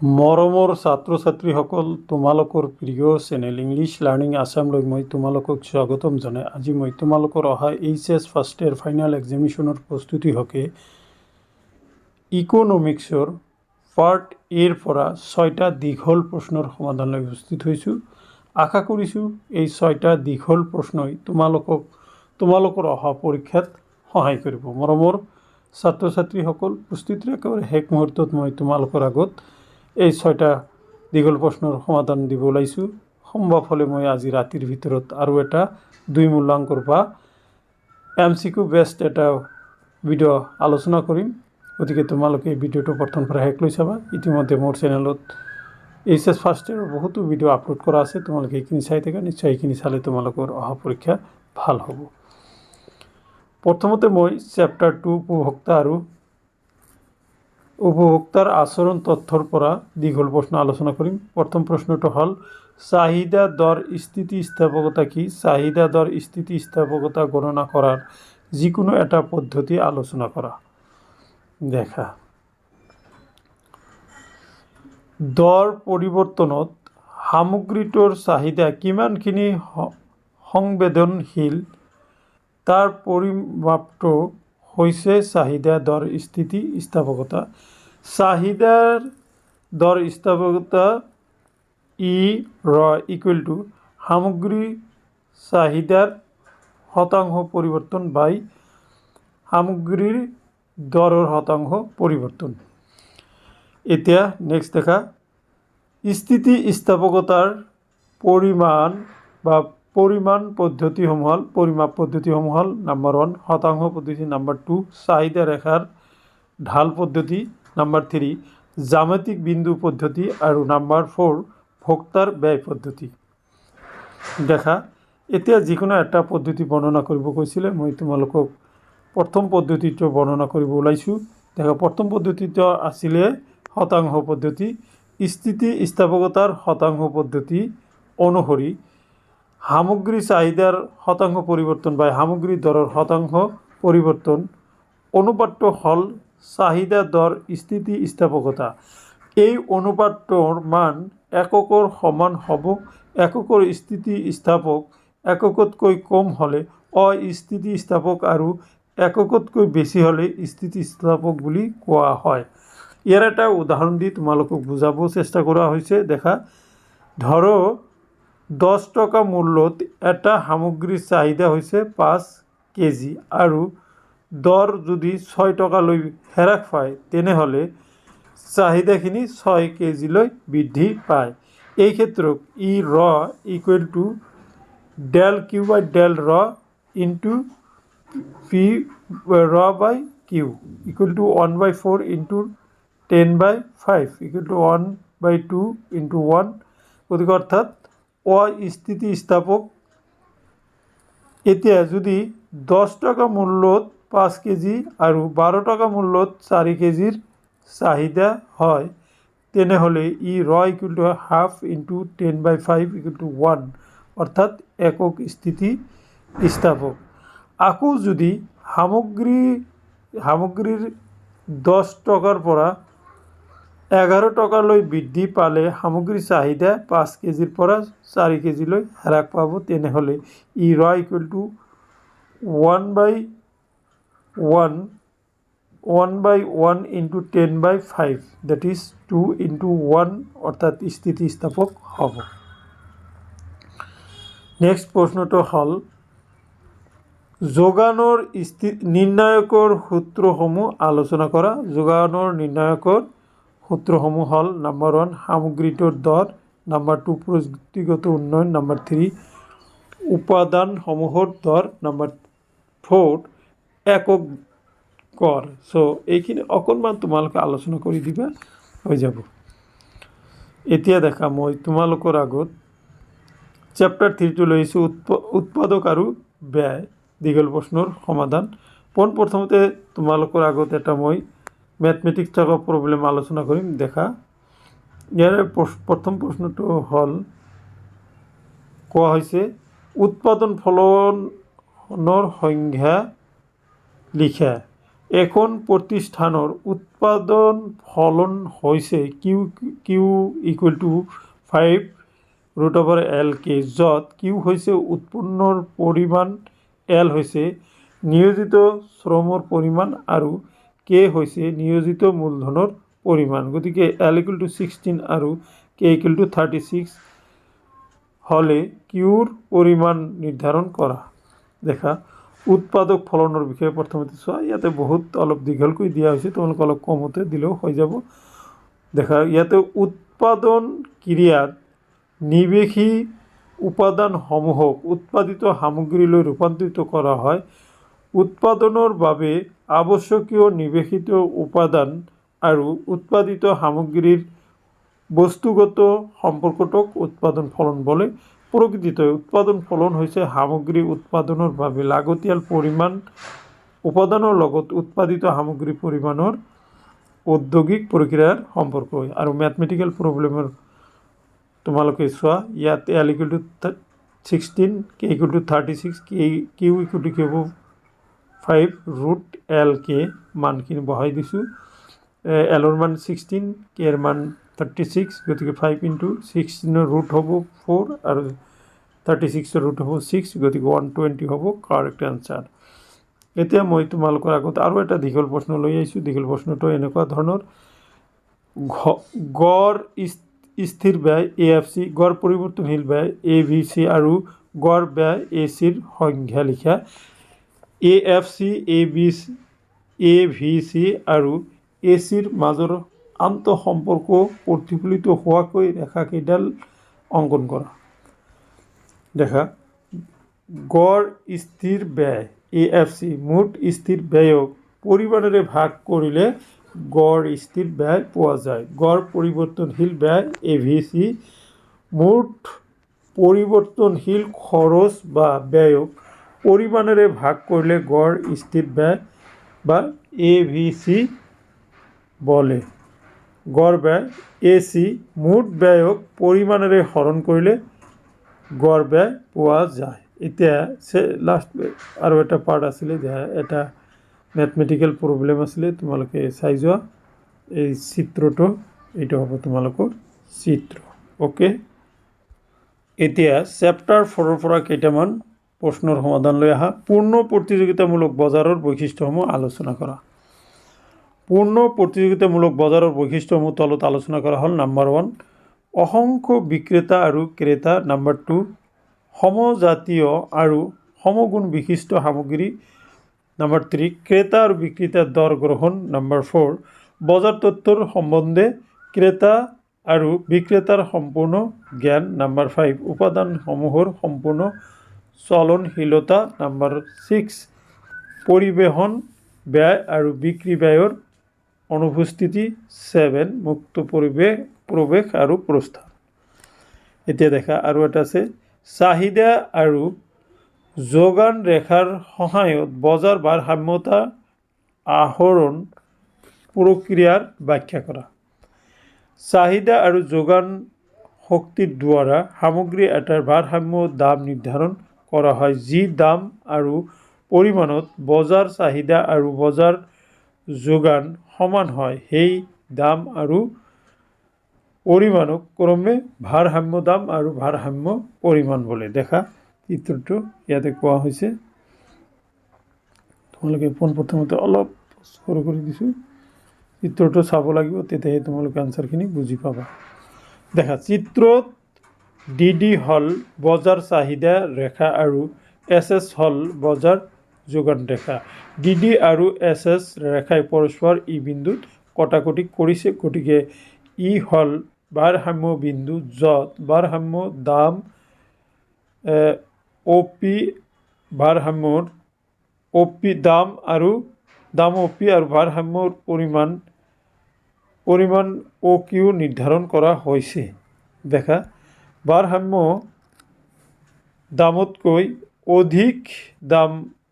মৰমৰ ছাত্ৰ ছাত্ৰীসকল, তোমালোকৰ প্ৰিয় চেনেল ইংলিছ লাৰ্ণিং আছামলৈ মই তোমালোকক স্বাগতম জনাই আজি মই তোমালোকৰ অহা এইচএছ ফাৰ্ষ্ট ইয়েৰ ফাইনেল এক্সামিনেশ্যনৰ প্ৰস্তুতি হকে ইকনমিক্সৰ পাৰ্ট এৰ পৰা 6টা দীঘল প্ৰশ্নৰ সমাধান লৈ উপস্থিত হৈছোঁ। আশা কৰিছোঁ এই 6টা দীঘল প্ৰশ্নই তোমালোকৰ অহা পৰীক্ষাত সহায় কৰিব। মৰমৰ ছাত্ৰ ছাত্ৰীসকল, প্ৰস্তুতিৰ একেবাৰে শেষ মুহূৰ্তত মই তোমালোকৰ আগত এই 6টা দীঘল প্ৰশ্নৰ সমাধান দিব ওলাইছোঁ। সম্ভৱ হ'লে মই আজি ৰাতিৰ ভিতৰত আৰু এটা 2 মূল্যাংকৰ বা MCQ বেষ্ট এটা ভিডিঅ' আলোচনা কৰিম। গতিকে তোমালোকে এই ভিডিঅ'টো প্ৰথম পৰা শেষ লৈ চাবা। ইতিমধ্যে মোৰ চেনেলত এইচএছ ফাৰ্ষ্ট ইয়েৰৰ বহুতো ভিডিঅ' আপলোড কৰা আছে, তোমালোকে এইখিনি চাই থাকা। নিশ্চয় এইখিনি চালে তোমালোকৰ অহা পৰীক্ষা ভাল হ'ব। প্ৰথমতে মই চেপ্টাৰ 2 উপভোক্তাৰ আচৰণ তথ্যৰ পৰা দীঘল প্ৰশ্ন আলোচনা কৰিম। প্ৰথম প্ৰশ্নটো হ'ল চাহিদা দৰ স্থিতিস্থাপকতা কি? চাহিদা দৰ স্থিতিস্থাপকতা গণনা কৰাৰ যিকোনো এটা পদ্ধতি আলোচনা কৰা। দেখা, দৰ পৰিৱৰ্তনত সামগ্ৰীটোৰ চাহিদা কিমানখিনি সংবেদনশীল তাৰ পৰিমাপটো হৈছে চাহিদা দৰ স্থিতিস্থাপকতা। চাহিদাৰ দৰ স্থিতিস্থাপকতা ইকুৱেল টু সামগ্ৰী চাহিদাৰ শতাংশ পৰিৱৰ্তন বাই সামগ্ৰীৰ দৰৰ শতাংশ পৰিৱৰ্তন। এতিয়া নেক্সট দেখা, স্থিতিস্থাপকতাৰ পৰিমাপ পদ্ধতিসমূহ হ'ল নম্বৰ 1 শতাংশ পদ্ধতি, নম্বৰ 2 চাহিদা ৰেখাৰ ঢাল পদ্ধতি, নম্বৰ 3 জ্যামিতিক বিন্দু পদ্ধতি আৰু নম্বৰ 4 ভোক্তাৰ ব্যয় পদ্ধতি। দেখা, এতিয়া যিকোনো এটা পদ্ধতি বৰ্ণনা কৰিব কৈছিলে, মই তোমালোকক প্ৰথম পদ্ধতিটো বৰ্ণনা কৰিব ওলাইছোঁ। দেখা, প্ৰথম পদ্ধতিটো আছিলে শতাংশ পদ্ধতি। স্থিতিস্থাপকতাৰ শতাংশ পদ্ধতি অনুসৰি সামগ্ৰী চাহিদাৰ শতাংশ পৰিৱৰ্তন বা সামগ্ৰী দৰৰ শতাংশ পৰিৱৰ্তন অনুপাতটো হ'ল চাহিদা দৰ স্থিতিস্থাপকতা। এই অনুপাতটোৰ মান এককৰ সমান হ'ব। এককৰ স্থিতিস্থাপক এককতকৈ কম হ'লে অস্থিতিস্থাপক আৰু এককতকৈ বেছি হ'লে স্থিতিস্থাপক বুলি কোৱা হয়। ইয়াৰ এটা উদাহৰণ দি তোমালোকক বুজাব চেষ্টা কৰা হৈছে। দেখা, ধৰো 10 টকা মূল্যত এটা সামগ্ৰীৰ চাহিদা হৈছে 5 কেজি আৰু দৰ যদি 6 টকালৈ হ্ৰাস পায়, তেনেহ'লে চাহিদাখিনি 6 কেজিলৈ বৃদ্ধি পায়। এই ক্ষেত্ৰত R equal to del Q by del R into P R by Q equal to 1/4 into 10/5 equal to 1/2 into 1। গতিকে অৰ্থাৎ অস্থিতিস্থাপক। এতিয়া যদি 10 টকা মূল্যত 5 কেজি আৰু 12 টকা মূল্যত 4 কেজিৰ চাহিদা হয়, তেনেহ'লে ৰ equal to half into 10/5 equal two 1, অৰ্থাৎ একক স্থিতিস্থাপক। আকৌ যদি সামগ্ৰীৰ 10 টকাৰ পৰা 11 টকালৈ বৃদ্ধি পালে সামগ্ৰীৰ চাহিদা 5 কেজিৰ পৰা 4 কেজিলৈ হ্ৰাস পাব, তেনেহ'লে ৰ equal two 1/1 into 10/5 that is 2 into 1, অৰ্থাৎ স্থিতিস্থাপক হ'ব। নেক্সট প্ৰশ্নটো হ'ল যোগানৰ নিৰ্ণায়কৰ সূত্ৰসমূহ আলোচনা কৰা। যোগানৰ নিৰ্ণায়কৰ সূত্ৰসমূহ হ'ল নম্বৰ 1 সামগ্ৰীটোৰ দৰ, নম্বৰ 2 প্ৰযুক্তিগত উন্নয়ন, নম্বৰ 3 উপাদানসমূহৰ দৰ, নম্বৰ 4 একক কৰ। এইখিনি অকণমান তোমালোকে আলোচনা কৰি দিবা, হৈ যাব। এতিয়া দেখা, মই তোমালোকৰ আগত চেপ্টাৰ 3টো লৈ আহিছোঁ, উৎপাদক আৰু ব্যয় দীঘল প্ৰশ্নৰ সমাধান। পোনপ্ৰথমতে তোমালোকৰ আগত এটা মই মেথমেটিক্স থকা প্ৰব্লেম আলোচনা কৰিম। দেখা, ইয়াৰে প্ৰথম প্ৰশ্নটো হ'ল কোৱা হৈছে উৎপাদন ফলনৰ সংজ্ঞা লিখা। এখন প্ৰতিষ্ঠানৰ উৎপাদন ফলন হৈছে Q Q equal to 5√L K, য'ত কিউ হৈছে উৎপন্নৰ পৰিমাণ, এল হৈছে নিয়োজিত শ্ৰমৰ পৰিমাণ আৰু কে হৈছে নিয়োজিত মূলধনৰ পৰিমাণ। গতিকে এল ইকুৱেল টু 16 আৰু কে ইকুৱেল টু 36 হ'লে কিউৰ পৰিমাণ নিৰ্ধাৰণ কৰা। দেখা উৎপাদক ফলনৰ বিষয়ে প্ৰথমতে চোৱা, ইয়াতে বহুত অলপ দীঘলকৈ দিয়া হৈছে, তোমালোকে অলপ কমতে দিলেও হৈ যাব। দেখা ইয়াতে উৎপাদন ক্ৰিয়াত নিৱেশী উপাদানসমূহক উৎপাদিত সামগ্ৰীলৈ ৰূপান্তৰিত কৰা হয়। উৎপাদনৰ বাবে আৱশ্যকীয় নিৱেশিত উপাদান আৰু উৎপাদিত সামগ্ৰীৰ বস্তুগত সম্পৰ্কটোক উৎপাদন ফলন বোলে। প্ৰকৃততে উৎপাদন ফলন হৈছে সামগ্ৰী উৎপাদনৰ বাবে লাগতিয়াল পৰিমাণ উপাদানৰ লগত উৎপাদিত সামগ্ৰী পৰিমাণৰ ঔদ্যোগিক প্ৰক্ৰিয়াৰ সম্পৰ্ক। আৰু মেথমেটিকেল প্ৰব্লেমৰ তোমালোকে চোৱা, ইয়াত L equal to 16, K equal to 36, Q equal to 5√L K মানখিনি বহাই দিছোঁ। এলৰ মান 16, কেৰ মান 36, গতিকে 5 × 16 ৰুট হ'ব 4 আৰু 36 ৰুট হ'ব 6, গতিকে 120 হ'ব কাৰেক্ট এনচাৰ। এতিয়া মই তোমালোকৰ আগত আৰু এটা দীঘল প্ৰশ্ন লৈ আহিছোঁ। দীঘল প্ৰশ্নটো এনেকুৱা ধৰণৰ, গড় স্থিৰ ব্যয় AFC, গড় পৰিৱৰ্তনশীল ব্যয় AVC আৰু গড় ব্যয় ACৰ সংজ্ঞা লিখা। AFC, AVC আৰু ACৰ মাজৰ আন্তঃসম্পৰ্ক প্ৰতিফলিত হোৱাকৈ ৰেখাকেইডাল অংকন কৰা। দেখা গড় স্থিৰ ব্যয় AFC মুঠ স্থিৰ ব্যয়ক পৰিমাণেৰে ভাগ কৰিলে গড় স্থিৰ ব্যয় পোৱা যায়। গড় পৰিৱৰ্তনশীল ব্যয় AVC মুঠ পৰিৱৰ্তনশীল খৰচ বা ব্যয়ক পৰিমাণেৰে ভাগ কৰিলে গড় স্থিৰ ব্যয় বা AVC বলে। গড় ব্যয় AC মুঠ ব্যয়ক পৰিমাণেৰে হৰণ কৰিলে গড় ব্যয় পোৱা যায়। এতিয়া লাষ্ট আৰু এটা পাৰ্ট আছিলে, এটা মেথমেটিকেল প্ৰব্লেম আছিলে, তোমালোকে চাই যোৱা। এই চিত্ৰটো, এইটো হ'ব তোমালোকৰ চিত্ৰ। অ'কে, এতিয়া চেপ্টাৰ 4ৰ পৰা কেইটামান প্ৰশ্নৰ সমাধান লৈ আহা। পূৰ্ণ প্ৰতিযোগিতামূলক বজাৰৰ বৈশিষ্ট্যসমূহ আলোচনা কৰা। পূৰ্ণ প্ৰতিযোগিতামূলক বজাৰৰ বৈশিষ্ট্যসমূহ তলত আলোচনা কৰা হ'ল। নম্বৰ 1, অসংখ্য বিক্ৰেতা আৰু ক্ৰেতা। নম্বৰ 2, সমজাতীয় আৰু সমগুণ বিশিষ্ট সামগ্ৰী। নম্বৰ 3, ক্ৰেতা আৰু বিক্ৰেতাৰ দৰ গ্ৰহণ। নম্বৰ 4, বজাৰ তথ্যৰ সম্বন্ধে ক্ৰেতা আৰু বিক্ৰেতাৰ সম্পূৰ্ণ জ্ঞান। নম্বৰ 5, উপাদানসমূহৰ সম্পূৰ্ণ চলনশীলতা। নম্বৰ 6, পৰিবহণ ব্যয় আৰু বিক্ৰী ব্যয়ৰ অনুপস্থিতি। 7, মুক্ত প্ৰৱেশ আৰু প্ৰস্থান। এতিয়া দেখা আৰু এটা আছে, চাহিদা আৰু যোগান ৰেখাৰ সহায়ত বজাৰ ভাৰসাম্যতা আহৰণ প্ৰক্ৰিয়াৰ ব্যাখ্যা কৰা। চাহিদা আৰু যোগান শক্তিৰ দ্বাৰা সামগ্ৰী এটাৰ ভাৰসাম্য দাম নিৰ্ধাৰণ কৰা হয়, যি দাম আৰু পৰিমাণত বজাৰ চাহিদা আৰু বজাৰ যোগান সমান হয়, সেই দাম আৰু পৰিমাণক ক্ৰমে ভাৰসাম্য দাম আৰু ভাৰসাম্য পৰিমাণ বোলে। দেখা চিত্ৰটো ইয়াতে কোৱা হৈছে, তোমালোকে পোনপ্ৰথমতে অলপ সৰু কৰি দিছোঁ, চিত্ৰটো চাব লাগিব, তেতিয়াহে তোমালোকে আনচাৰখিনি বুজি পাবা। দেখা চিত্ৰত DD হ'ল বজাৰ চাহিদা ৰেখা আৰু SS হ'ল বজাৰ যোগান ৰেখা। DD আৰু SS ৰেখাই পৰস্পৰ ই বিন্দুত কটাকটি কৰিছে, গতিকে ই হ'ল ভাৰসাম্য বিন্দু, য'ত ভাৰসাম্য দাম OP ভাৰসাম্যৰ দাম OP আৰু ভাৰসাম্যৰ পৰিমাণ OQ নিৰ্ধাৰণ কৰা হৈছে। দেখা ভাৰসাম্য দামতকৈ অধিক দাম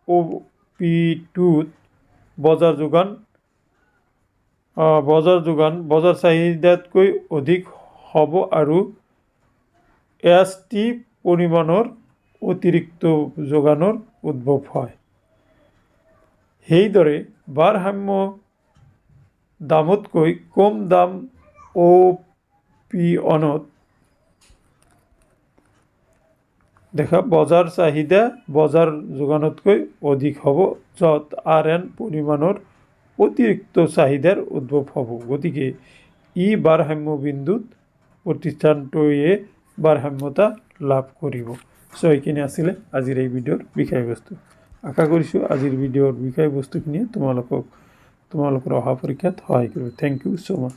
OP2ত বজাৰ চাহিদাতকৈ অধিক হ'ব আৰু ST পৰিমাণৰ অতিৰিক্ত যোগানৰ উদ্ভৱ হয়। সেইদৰে ভাৰসাম্য দামতকৈ কম দাম অপিয়নত দেখা বজাৰ চাহিদা বজাৰ যোগানতকৈ অধিক হ'ব, য'ত RN পৰিমাণৰ অতিৰিক্ত চাহিদাৰ উদ্ভৱ হ'ব। গতিকে ভাৰসাম্য বিন্দুত প্ৰতিষ্ঠানটোৱে ভাৰসাম্যতা লাভ কৰিব। এইখিনি আছিলে আজিৰ এই ভিডিঅ'ৰ বিষয়বস্তু। আশা কৰিছোঁ আজিৰ ভিডিঅ'ৰ বিষয়বস্তুখিনিয়ে তোমালোকৰ অহা পৰীক্ষাত সহায় কৰিব। Thank you so' much.